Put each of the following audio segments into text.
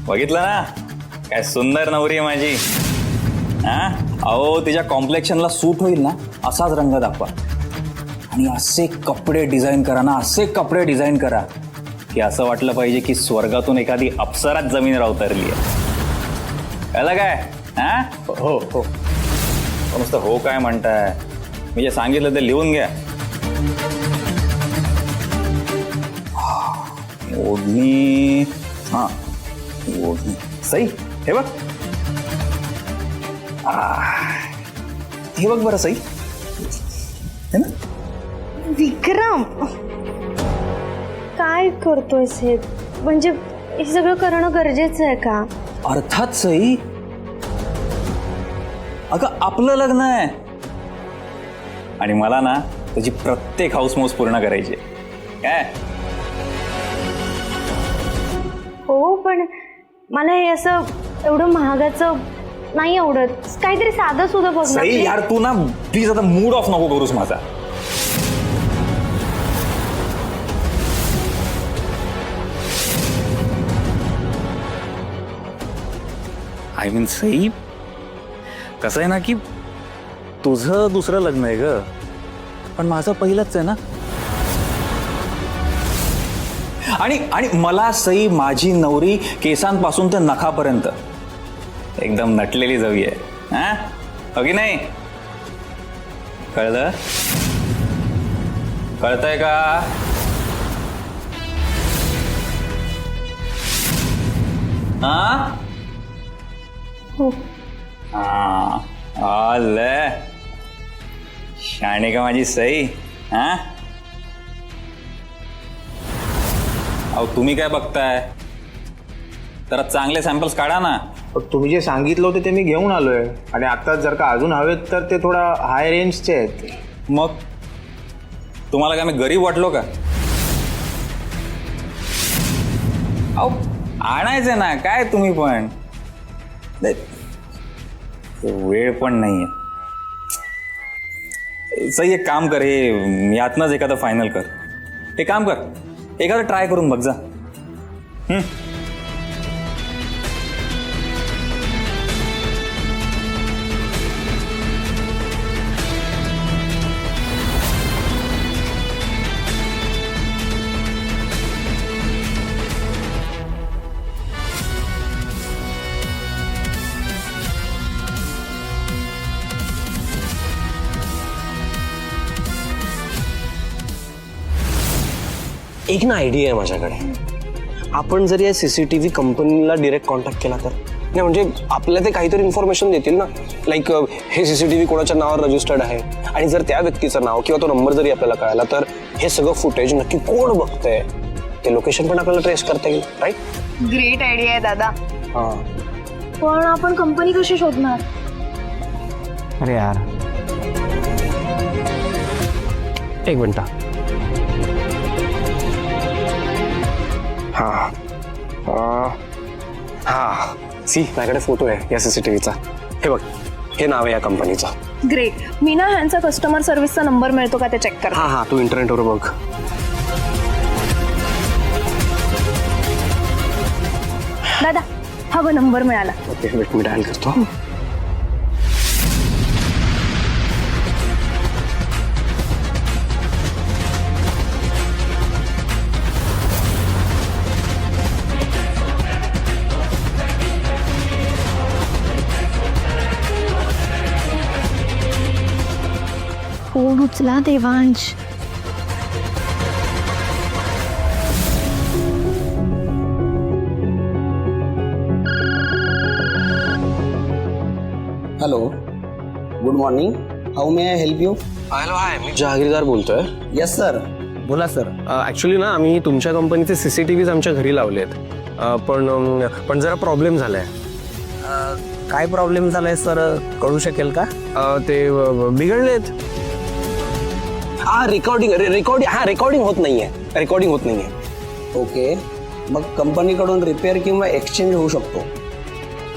बघितलं ना काय सुंदर नवरी आहे माझी. हा अहो तिच्या कॉम्प्लेक्शनला सूट होईल ना असाच रंग दाखवा आणि असे कपडे डिझाईन करा ना, असे कपडे डिझाईन करा की असं वाटलं पाहिजे की स्वर्गातून एखादी अप्सराच जमिनीवर अवतरली आहे. कळलं काय? हा हो हो नुसतं हो काय म्हणताय, मी जे सांगितलं ते लिहून घ्या. ओढणी, हा ओढणी सई हे बघ. हे बघ बरं सई है ना. विक्रम काय करतोयस हे? म्हणजे हे सगळं करणं गरजेचं आहे का? अर्थात सई. अगं आपलं लग्न आहे आणि मला ना त्याची प्रत्येक हाऊसमौस पूर्ण करायची काय. हो पण मला हे असं एवढं महागाचं नाही आवडत. काहीतरी साधं सुद्धा बघ ना. सई यार तू ना प्लीज आता मूड ऑफ नको करूस माझा. आय मीन सई कसं आहे ना की तुझं दुसरं लग्न आहे ग, पण माझं पहिलंच आहे ना. आणि आणि मला सई माझी नवरी केसांपासून ते नखापर्यंत एकदम नटलेली जावी आहे. हा हो की नाही? कळलं? कळतंय का? हा हो हा आले शाणे का माझी सई. हा अहो तुम्ही काय बघताय, तर चांगले सॅम्पल्स काढा ना. तुम्ही जे सांगितलं होतं ते मी घेऊन आलोय आणि आता जर का अजून हवेत तर ते थोडा हाय रेंजचे आहेत. मग तुम्हाला काय मी गरीब वाटलो का? अहो आणायचं ना काय तुम्ही पण. वेळ पण नाहीये. सही एक काम कर, हे यातनंच एखादं फायनल कर. हे काम कर एखादं ट्राय करून बघ जा. एक ना आयडिया आहे माझ्याकडे. आपण जर या CCTV कंपनीला डिरेक्ट कॉन्टॅक्ट केला तर नाही, म्हणजे आपल्याला ते काहीतरी इन्फॉर्मेशन देतील ना, लाईक हे CCTV कोणाच्या नावावर रजिस्टर्ड आहे आणि जर त्या व्यक्तीचं नाव किंवा तो नंबर जरी आपल्याला कळाला तर हे सगळं फुटेज नक्की कोण बघतंय ते लोकेशन पण आपल्याला ट्रेस करता येईल. राईट? ग्रेट आयडिया आहे दादा. हां पण आपण कंपनी कशी शोधणार? अरे यार एक मिनिट. हा सी माझ्याकडे फोटो आहे या CCTVचा. हे बघ हे नाव आहे या कंपनीचं. ग्रेट. मी ना ह्यांचा कस्टमर सर्व्हिसचा नंबर मिळतो का ते चेक कर. हा हा तू इंटरनेटवर बघ. दादा हा नंबर मिळाला. ओके वेट मी डायल करतो. फोन उचला Devansh. Hello good morning. How may I help you? Hello hi मी जहागीरदार बोलतोय. Yes sir. बोला सर. ॲक्च्युली ना आम्ही तुमच्या कंपनीचे CCTVs आमच्या घरी लावले आहेत, पण जरा प्रॉब्लेम झालाय. काय प्रॉब्लेम झालाय सर, कळू शकेल का? ते बिघडलेत. रेकॉर्डिंग होत नाहीये. ओके मग कंपनीकडून रिपेअर किंवा एक्सचेंज होऊ शकतो.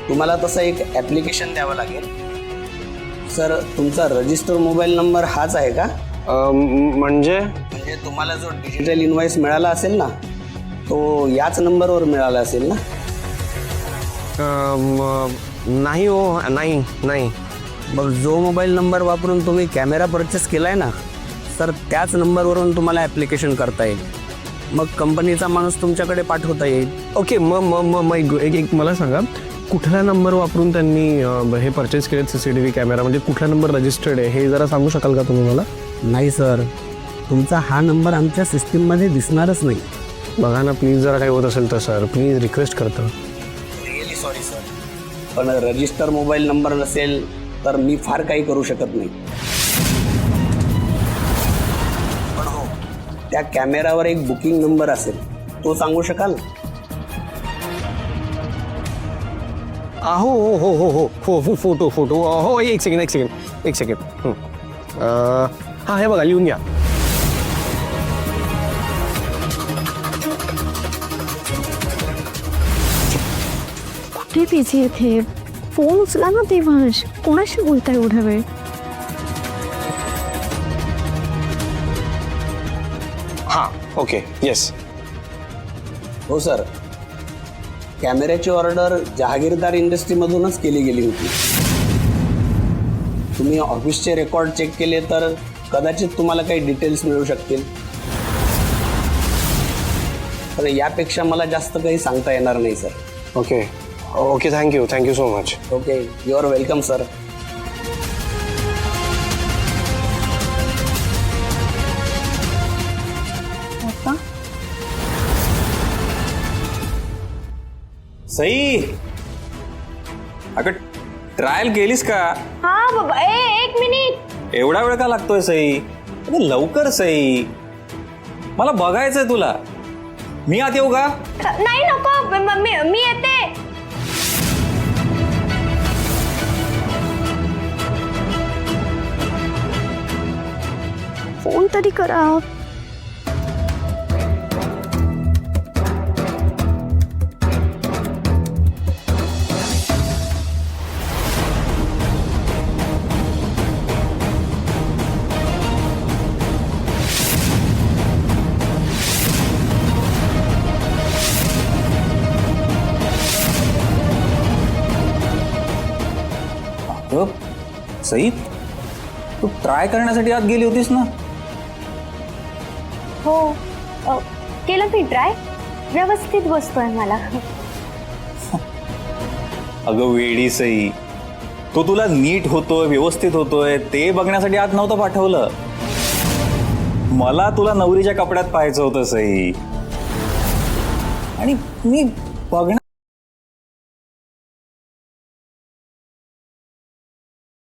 तुम्हाला तसं एक ॲप्लिकेशन द्यावं लागेल. सर तुमचा रजिस्टर मोबाईल नंबर हाच आहे का? म्हणजे तुम्हाला जो डिजिटल इनवॉइस मिळाला असेल ना तो याच नंबरवर मिळाला असेल ना? नाही हो, नाही नाही. मग जो मोबाईल नंबर वापरून तुम्ही कॅमेरा परचेस केला आहे ना सर, त्याच नंबरवरून तुम्हाला ॲप्लिकेशन करता येईल. मग कंपनीचा माणूस तुमच्याकडे पाठवता येईल. ओके, मग एक मला सांगा, कुठला नंबर वापरून त्यांनी हे परचेस केलेत CCTV कॅमेरा, म्हणजे कुठला नंबर रजिस्टर्ड आहे हे जरा सांगू शकाल का तुम्ही मला? नाही सर, तुमचा हा नंबर आमच्या सिस्टीममध्ये दिसणारच नाही. बघा ना प्लीज, जरा काही होत असेल तर सर प्लीज रिक्वेस्ट करतो. रिअली सॉरी सर, पण रजिस्टर मोबाईल नंबर नसेल तर मी फार काही करू शकत नाही. पण हो, त्या कॅमेरावर एक बुकिंग नंबर असेल, तो सांगू शकाल? हो हो हो हो हो हो हो फोटो हो, एक सेकंड. हां, हे बघा, लिहून घ्या. कुठे बिझी येते? फोन उचला ना देवांश, कोणाशी बोलताय एवढा वेळ? हां, ओके, येस. हो सर, कॅमेऱ्याची ऑर्डर जहागीरदार इंडस्ट्रीमधूनच केली गेली होती. तुम्ही ऑफिसचे रेकॉर्ड चेक केले तर कदाचित तुम्हाला काही डिटेल्स मिळू शकतील. तर यापेक्षा मला जास्त काही सांगता येणार नाही sir. Okay okay, thank you so much. Okay, you are welcome sir. Sai, अगं ट्रायल केलीस का? हा बाबा, एक मिनिट. एवढा वेळ का लागतोय सई? अगं लवकर सई, मला बघायचंय तुला. मी आत येऊ का? नाही नको, मी येते. फोन तरी करा. अगं सई, तू ट्राय करण्यासाठी आत गेली होतीस ना? हो, केलं मी ट्राय. व्यवस्थित बसतोय मला. अगं वेडी सई, तो तुला नीट होतोय, व्यवस्थित होतोय ते बघण्यासाठी आत नव्हतं पाठवलं. मला तुला नवरीच्या कपड्यात पाहायचं होतं सई, आणि मी बघण्या